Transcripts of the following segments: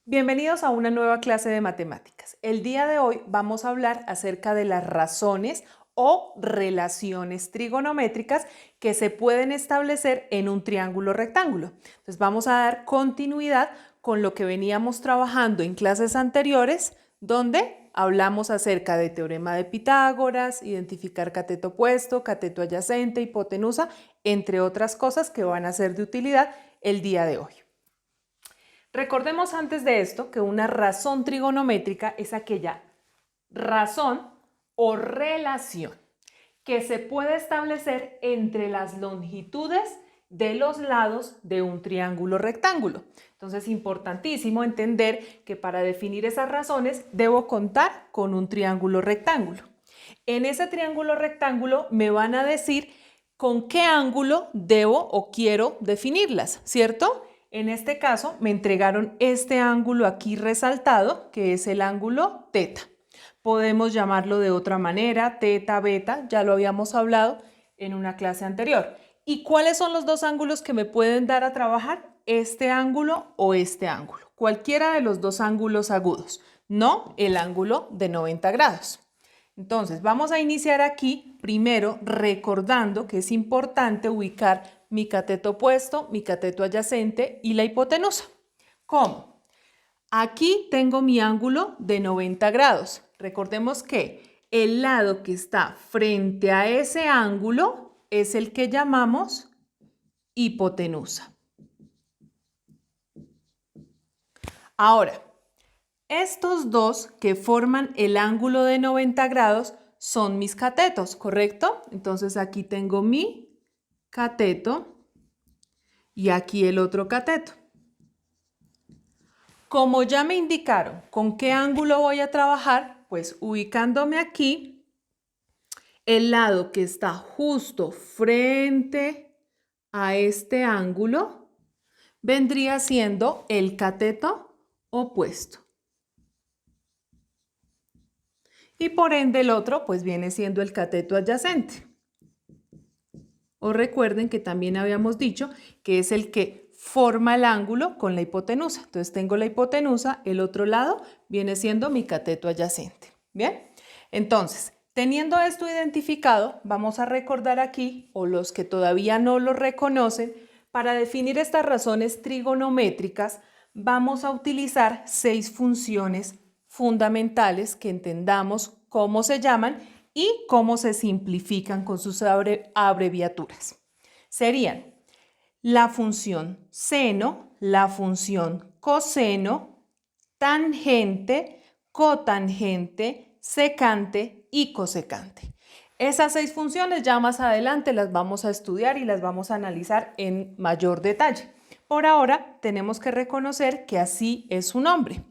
Bienvenidos a una nueva clase de matemáticas. El día de hoy vamos a hablar acerca de las razones o relaciones trigonométricas que se pueden establecer en un triángulo rectángulo. Entonces vamos a dar continuidad con lo que veníamos trabajando en clases anteriores, donde hablamos acerca de teorema de Pitágoras, identificar cateto opuesto, cateto adyacente, hipotenusa, entre otras cosas que van a ser de utilidad el día de hoy. Recordemos antes de esto que una razón trigonométrica es aquella razón o relación que se puede establecer entre las longitudes de los lados de un triángulo rectángulo. Entonces es importantísimo entender que para definir esas razones debo contar con un triángulo rectángulo. En ese triángulo rectángulo me van a decir con qué ángulo debo o quiero definirlas, ¿cierto? En este caso me entregaron este ángulo aquí resaltado, que es el ángulo teta. Podemos llamarlo de otra manera, teta, beta, ya lo habíamos hablado en una clase anterior. ¿Y cuáles son los dos ángulos que me pueden dar a trabajar? Este ángulo o este ángulo. Cualquiera de los dos ángulos agudos, no el ángulo de 90 grados. Entonces, vamos a iniciar aquí primero recordando que es importante ubicar mi cateto opuesto, mi cateto adyacente y la hipotenusa. ¿Cómo? Aquí tengo mi ángulo de 90 grados. Recordemos que el lado que está frente a ese ángulo es el que llamamos hipotenusa. Ahora, estos dos que forman el ángulo de 90 grados son mis catetos, ¿correcto? Entonces aquí tengo mi cateto y aquí el otro cateto. Como ya me indicaron con qué ángulo voy a trabajar, pues ubicándome aquí, el lado que está justo frente a este ángulo vendría siendo el cateto opuesto. Y por ende el otro pues viene siendo el cateto adyacente. O recuerden que también habíamos dicho que es el que forma el ángulo con la hipotenusa. Entonces tengo la hipotenusa, el otro lado viene siendo mi cateto adyacente. ¿Bien? Entonces, teniendo esto identificado, vamos a recordar aquí, o los que todavía no lo reconocen, para definir estas razones trigonométricas, vamos a utilizar 6 funciones fundamentales que entendamos cómo se llaman y cómo se simplifican con sus abreviaturas. Serían la función seno, la función coseno, tangente, cotangente, secante y cosecante. Esas 6 funciones ya más adelante las vamos a estudiar y las vamos a analizar en mayor detalle. Por ahora tenemos que reconocer que así es su nombre.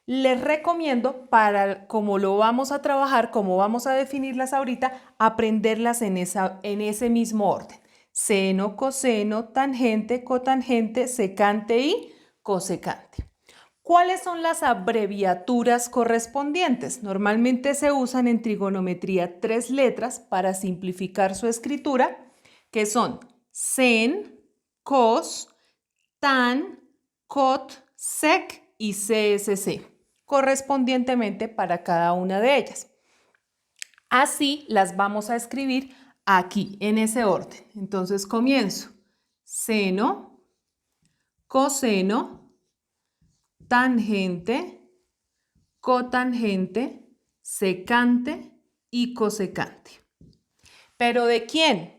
Les recomiendo, para como lo vamos a trabajar, como vamos a definirlas ahorita, aprenderlas en ese mismo orden. Seno, coseno, tangente, cotangente, secante y cosecante. ¿Cuáles son las abreviaturas correspondientes? Normalmente se usan en trigonometría 3 letras para simplificar su escritura, que son sen, cos, tan, cot, sec y CSC, correspondientemente para cada una de ellas. Así las vamos a escribir aquí en ese orden. Entonces comienzo. Seno, coseno, tangente, cotangente, secante y cosecante. ¿Pero de quién?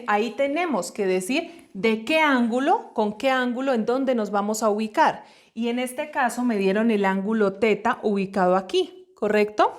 Ahí tenemos que decir de qué ángulo, con qué ángulo, en dónde nos vamos a ubicar. Y en este caso me dieron el ángulo teta ubicado aquí, ¿correcto?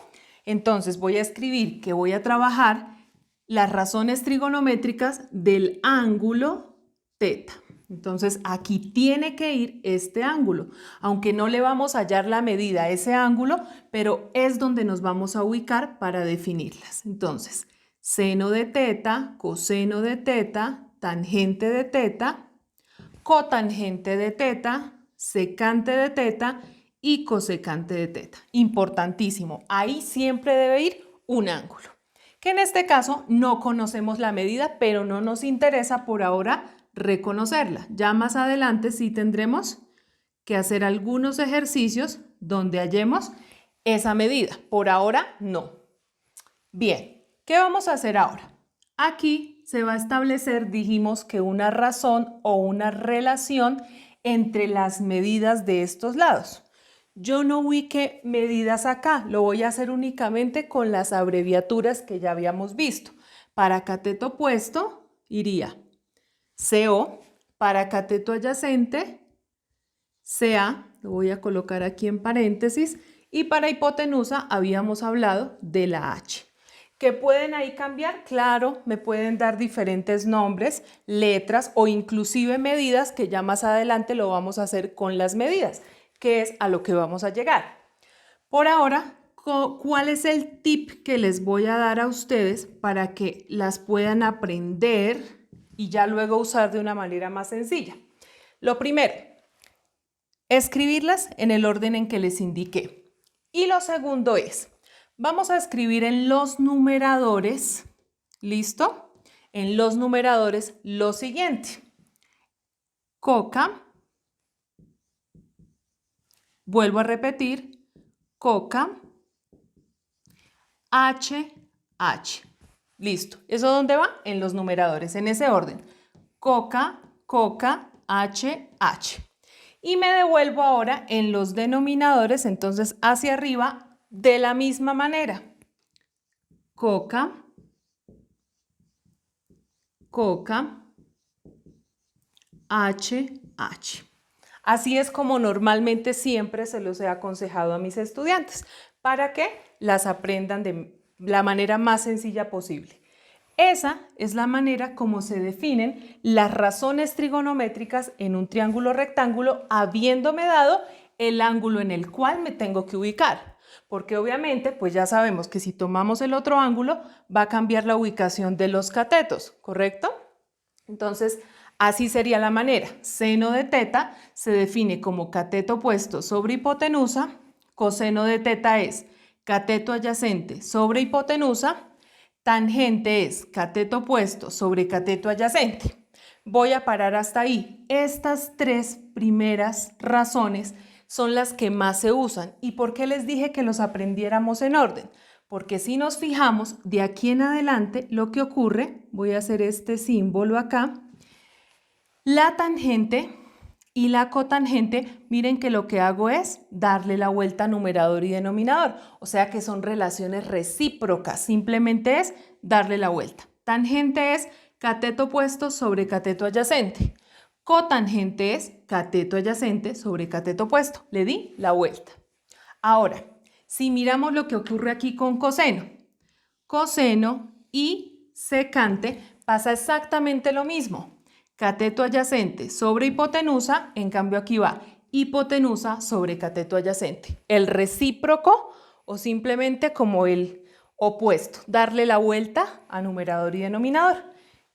Entonces voy a escribir que voy a trabajar las razones trigonométricas del ángulo teta. Entonces aquí tiene que ir este ángulo, aunque no le vamos a hallar la medida a ese ángulo, pero es donde nos vamos a ubicar para definirlas. Entonces, seno de teta, coseno de teta, tangente de teta, cotangente de teta, secante de teta y cosecante de teta. Importantísimo, ahí siempre debe ir un ángulo, que en este caso no conocemos la medida, pero no nos interesa por ahora reconocerla. Ya más adelante sí tendremos que hacer algunos ejercicios donde hallemos esa medida. Por ahora, no. Bien, ¿qué vamos a hacer ahora? Aquí se va a establecer, dijimos que una razón o una relación entre las medidas de estos lados. Yo no ubiqué medidas acá, lo voy a hacer únicamente con las abreviaturas que ya habíamos visto. Para cateto opuesto iría CO, para cateto adyacente, CA, lo voy a colocar aquí en paréntesis, y para hipotenusa habíamos hablado de la H. ¿Qué pueden ahí cambiar? Claro, me pueden dar diferentes nombres, letras o inclusive medidas que ya más adelante lo vamos a hacer con las medidas, que es a lo que vamos a llegar. Por ahora, ¿cuál es el tip que les voy a dar a ustedes para que las puedan aprender y ya luego usar de una manera más sencilla? Lo primero, escribirlas en el orden en que les indiqué. Y lo segundo es, vamos a escribir en los numeradores, ¿listo? En los numeradores lo siguiente. Coca, vuelvo a repetir, coca, H, H. Listo. ¿Eso dónde va? En los numeradores, en ese orden. Coca, coca, H, H. Y me devuelvo ahora en los denominadores, entonces hacia arriba, de la misma manera. Coca, coca, H, H. Así es como normalmente siempre se los he aconsejado a mis estudiantes, para que las aprendan de la manera más sencilla posible. Esa es la manera como se definen las razones trigonométricas en un triángulo rectángulo, habiéndome dado el ángulo en el cual me tengo que ubicar. Porque obviamente, pues ya sabemos que si tomamos el otro ángulo, va a cambiar la ubicación de los catetos, ¿correcto? Entonces, así sería la manera. Seno de teta se define como cateto opuesto sobre hipotenusa. Coseno de teta es cateto adyacente sobre hipotenusa. Tangente es cateto opuesto sobre cateto adyacente. Voy a parar hasta ahí. Estas tres primeras razones son las que más se usan. ¿Y por qué les dije que los aprendiéramos en orden? Porque si nos fijamos, de aquí en adelante lo que ocurre, voy a hacer este símbolo acá, la tangente y la cotangente, miren que lo que hago es darle la vuelta a numerador y denominador, o sea que son relaciones recíprocas, simplemente es darle la vuelta. Tangente es cateto opuesto sobre cateto adyacente. Cotangente es cateto adyacente sobre cateto opuesto. Le di la vuelta. Ahora, si miramos lo que ocurre aquí con coseno, coseno y secante pasa exactamente lo mismo. Cateto adyacente sobre hipotenusa, en cambio aquí va hipotenusa sobre cateto adyacente. El recíproco o simplemente como el opuesto, darle la vuelta a numerador y denominador.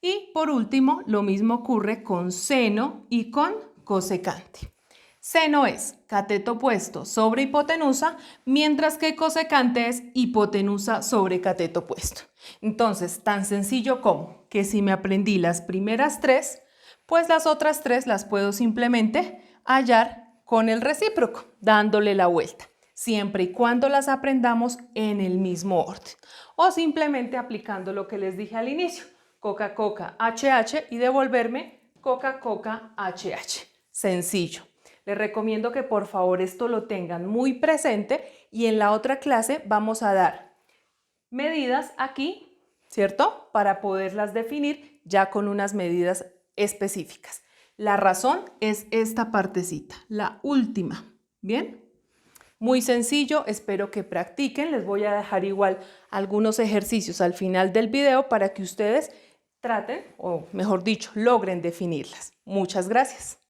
Y por último, lo mismo ocurre con seno y con cosecante. Seno es cateto opuesto sobre hipotenusa, mientras que cosecante es hipotenusa sobre cateto opuesto. Entonces, tan sencillo como que si me aprendí las primeras tres, pues las otras tres las puedo simplemente hallar con el recíproco, dándole la vuelta, siempre y cuando las aprendamos en el mismo orden. O simplemente aplicando lo que les dije al inicio, coca, coca, HH y devolverme coca, coca, HH. Sencillo. Les recomiendo que por favor esto lo tengan muy presente y en la otra clase vamos a dar medidas aquí, ¿cierto? Para poderlas definir ya con unas medidas específicas. La razón es esta partecita, la última, ¿bien? Muy sencillo, espero que practiquen. Les voy a dejar igual algunos ejercicios al final del video para que ustedes traten, o mejor dicho, logren definirlas. Muchas gracias.